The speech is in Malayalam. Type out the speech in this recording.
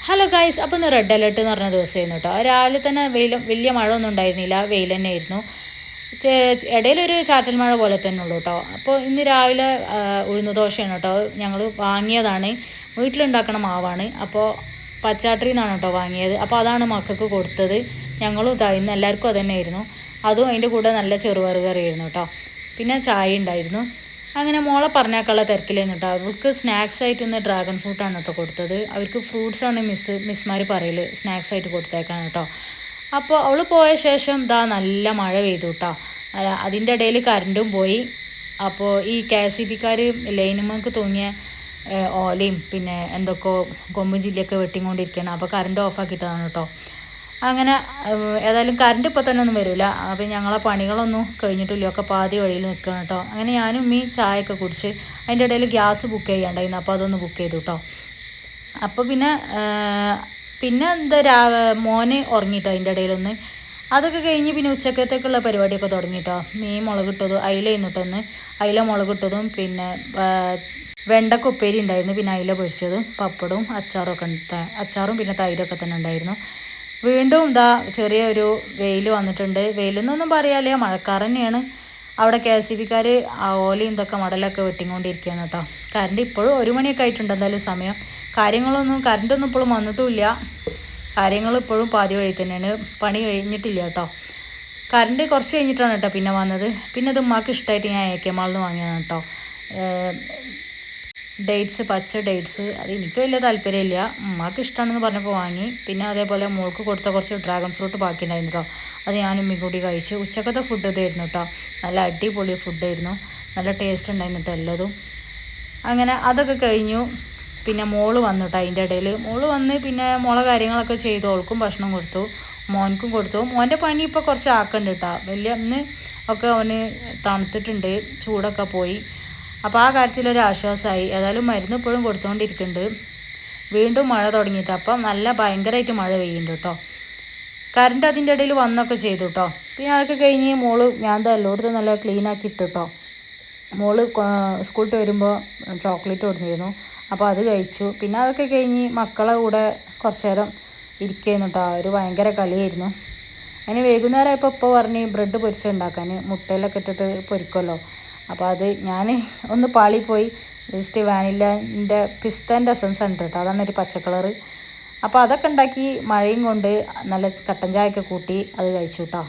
ഹലോ ഗൈസ്, അപ്പോൾ ഇന്ന് റെഡ് അലേർട്ട് എന്ന് പറഞ്ഞ ദിവസമായിരുന്നു കേട്ടോ. രാവിലെ തന്നെ വലിയ മഴ ഒന്നും ഉണ്ടായിരുന്നില്ല, വെയിൽ തന്നെ ആയിരുന്നു. ഇടയിലൊരു ചാറ്റൽ മഴ പോലെ തന്നെ ഉള്ളൂ കേട്ടോ. അപ്പോൾ ഇന്ന് രാവിലെ ഉഴുന്ന് ദോശയാണ് കേട്ടോ. ഞങ്ങൾ വാങ്ങിയതാണ്, വീട്ടിലുണ്ടാക്കണ മാവാണ്. അപ്പോൾ പച്ചാട്രി എന്നാണ് കേട്ടോ വാങ്ങിയത്. അപ്പോൾ അതാണ് മക്കൾക്ക് കൊടുത്തത്. ഞങ്ങളും ഇന്ന് എല്ലാവർക്കും അത് തന്നെയായിരുന്നു. അതും അതിൻ്റെ കൂടെ നല്ല ചെറുപയർ കറിയായിരുന്നു കേട്ടോ. പിന്നെ ചായ ഉണ്ടായിരുന്നു. അങ്ങനെ മോളെ പറഞ്ഞേക്കാനുള്ള തിരക്കിലേന്ന് കേട്ടോ. അവൾക്ക് സ്നാക്സ് ആയിട്ട് ഇന്ന് ഡ്രാഗൺ ഫ്രൂട്ടാണ് കേട്ടോ കൊടുത്തത്. അവർക്ക് ഫ്രൂട്ട്സാണ് മിസ്മാർ പറയൽ സ്നാക്സ് ആയിട്ട് കൊടുത്തേക്കാൻ കേട്ടോ. അപ്പോൾ അവൾ പോയ ശേഷം നല്ല മഴ പെയ്തു കേട്ടോ. അതിൻ്റെ ഇടയിൽ കറണ്ടും പോയി. അപ്പോൾ ഈ KSEBക്കാർ ലൈനുമേക്ക് തൂങ്ങിയ ഓലയും പിന്നെ എന്തൊക്കെയോ കൊമ്പും ചില്ലിയൊക്കെ വെട്ടിക്കൊണ്ടിരിക്കുകയാണ്. അപ്പോൾ കറണ്ട് ഓഫാക്കിയിട്ടതാണ് കേട്ടോ. അങ്ങനെ ഏതായാലും കറണ്ട് ഇപ്പോൾ തന്നെ ഒന്നും വരില്ല. അപ്പോൾ ഞങ്ങളെ പണികളൊന്നും കഴിഞ്ഞിട്ടില്ല, ഒക്കെ പാതി വഴിയിൽ നിൽക്കണം കേട്ടോ. അങ്ങനെ ഞാനും ചായയൊക്കെ കുടിച്ച് അതിൻ്റെ ഇടയിൽ ഗ്യാസ് ബുക്ക് ചെയ്യാണ്ടായിരുന്നു. അപ്പോൾ അതൊന്ന് ബുക്ക് ചെയ്തു കേട്ടോ. അപ്പോൾ പിന്നെ മോന് ഉറങ്ങിയിട്ടോ അതിൻ്റെ ഇടയിലൊന്ന്. അതൊക്കെ കഴിഞ്ഞ് പിന്നെ ഉച്ചക്കത്തേക്കുള്ള പരിപാടിയൊക്കെ തുടങ്ങിയിട്ടോ. മീൻ മുളകിട്ടതും അയില എന്നിട്ടൊന്ന് അയില മുളകിട്ടതും പിന്നെ വെണ്ടക്ക ഉപ്പേരി ഉണ്ടായിരുന്നു. പിന്നെ അയില പൊരിച്ചതും പപ്പടവും അച്ചാറും പിന്നെ തൈരൊക്കെ തന്നെ ഉണ്ടായിരുന്നു. വീണ്ടും ചെറിയൊരു വെയിൽ വന്നിട്ടുണ്ട്. വെയിലെന്നൊന്നും പറയാല്ലേ, മഴക്കാർ തന്നെയാണ്. അവിടെ KSEBക്കാർ ഓലയും ഇതൊക്കെ മടലൊക്കെ വെട്ടിക്കൊണ്ടിരിക്കുകയാണ് കേട്ടോ. കറണ്ട് ഇപ്പോഴും 1 മണിയൊക്കെ ആയിട്ടുണ്ട് എന്തായാലും സമയം. കറണ്ടൊന്നും ഇപ്പോഴും വന്നിട്ടുമില്ല. കാര്യങ്ങൾ ഇപ്പോഴും പാതി വഴി തന്നെയാണ്, പണി കഴിഞ്ഞിട്ടില്ല കേട്ടോ. കറണ്ട് കുറച്ച് കഴിഞ്ഞിട്ടാണ് കേട്ടോ പിന്നെ വന്നത്. പിന്നെ ഇത് ഉമ്മാക്ക് ഇഷ്ടമായിട്ട് ഞാൻ AK മാളിൽ നിന്ന് വാങ്ങിയതാണ് കേട്ടോ. പച്ച ഡേറ്റ്സ് അത് എനിക്ക് വലിയ താല്പര്യമില്ല, ഉമ്മാക്ക് ഇഷ്ടമാണെന്ന് പറഞ്ഞപ്പോൾ വാങ്ങി. പിന്നെ അതേപോലെ മോൾക്ക് കൊടുത്ത കുറച്ച് ഡ്രാഗൺ ഫ്രൂട്ട് ബാക്കി ഉണ്ടായിരുന്നു കേട്ടോ. അത് ഞാനും ഉമ്മയും കൂടി കഴിച്ചു. ഉച്ചക്കത്തെ ഫുഡ് ഇതായിരുന്നു കേട്ടോ. നല്ല അടിപൊളി ഫുഡായിരുന്നു, നല്ല ടേസ്റ്റ് ഉണ്ടായിരുന്നു കേട്ടോ എല്ലതും. അങ്ങനെ അതൊക്കെ കഴിഞ്ഞു. പിന്നെ മോള് വന്നു കേട്ടോ. അതിൻ്റെ ഇടയിൽ മോള് വന്ന് പിന്നെ മോളെ കാര്യങ്ങളൊക്കെ ചെയ്തു. അവൾക്കും ഭക്ഷണം കൊടുത്തു, മോൻക്കും കൊടുത്തു. മോൻ്റെ പനി ഇപ്പോൾ കുറച്ച് ആക്കുന്നുണ്ട് കേട്ടോ. ഇന്ന് ഒക്കെ അവന് തണുത്തിട്ടുണ്ട്, ചൂടൊക്കെ പോയി. അപ്പോൾ ആ കാര്യത്തിലൊരു ആശ്വാസമായി. ഏതായാലും മരുന്ന് ഇപ്പോഴും കൊടുത്തുകൊണ്ടിരിക്കുന്നുണ്ട്. വീണ്ടും മഴ തുടങ്ങിയിട്ട് അപ്പം ഭയങ്കരമായിട്ട് മഴ പെയ്യുന്നുണ്ട് കേട്ടോ. കറണ്ട് അതിൻ്റെ ഇടയിൽ വന്നൊക്കെ ചെയ്തു കേട്ടോ. പിന്നെ അതൊക്കെ കഴിഞ്ഞ് മോള് ഞാൻ എല്ലായിടത്തും നല്ല ക്ലീനാക്കി ഇട്ടു കേട്ടോ. മോള് സ്കൂളിൽ വരുമ്പോൾ ചോക്ലേറ്റ് കൊടുത്തിരുന്നു, അപ്പോൾ അത് കഴിച്ചു. പിന്നെ അതൊക്കെ കഴിഞ്ഞ് മക്കളെ കൂടെ കുറച്ച് നേരം ഇരിക്കുകയായിരുന്നു കേട്ടോ. ഒരു ഭയങ്കര കളിയായിരുന്നു. അതിന് വൈകുന്നേരം ഇപ്പോൾ പറഞ്ഞ് ബ്രെഡ് പൊരിച്ചുണ്ടാക്കാൻ, മുട്ടയിലൊക്കെ ഇട്ടിട്ട് പൊരിക്കുമല്ലോ. അപ്പോൾ അത് ഞാൻ ഒന്ന് പാളിപ്പോയി. ജസ്റ്റ് വാനിലേൻ്റെ പിസ്തേൻ്റെ എസൻസ് ഉണ്ട് കേട്ടോ, അതാണ് ഒരു പച്ച കളറ്. അപ്പോൾ അതൊക്കെ ഉണ്ടാക്കി മഴയും കൊണ്ട് നല്ല കട്ടൻ ചായയൊക്കെ കൂട്ടി അത് കഴിച്ചു കേട്ടോ.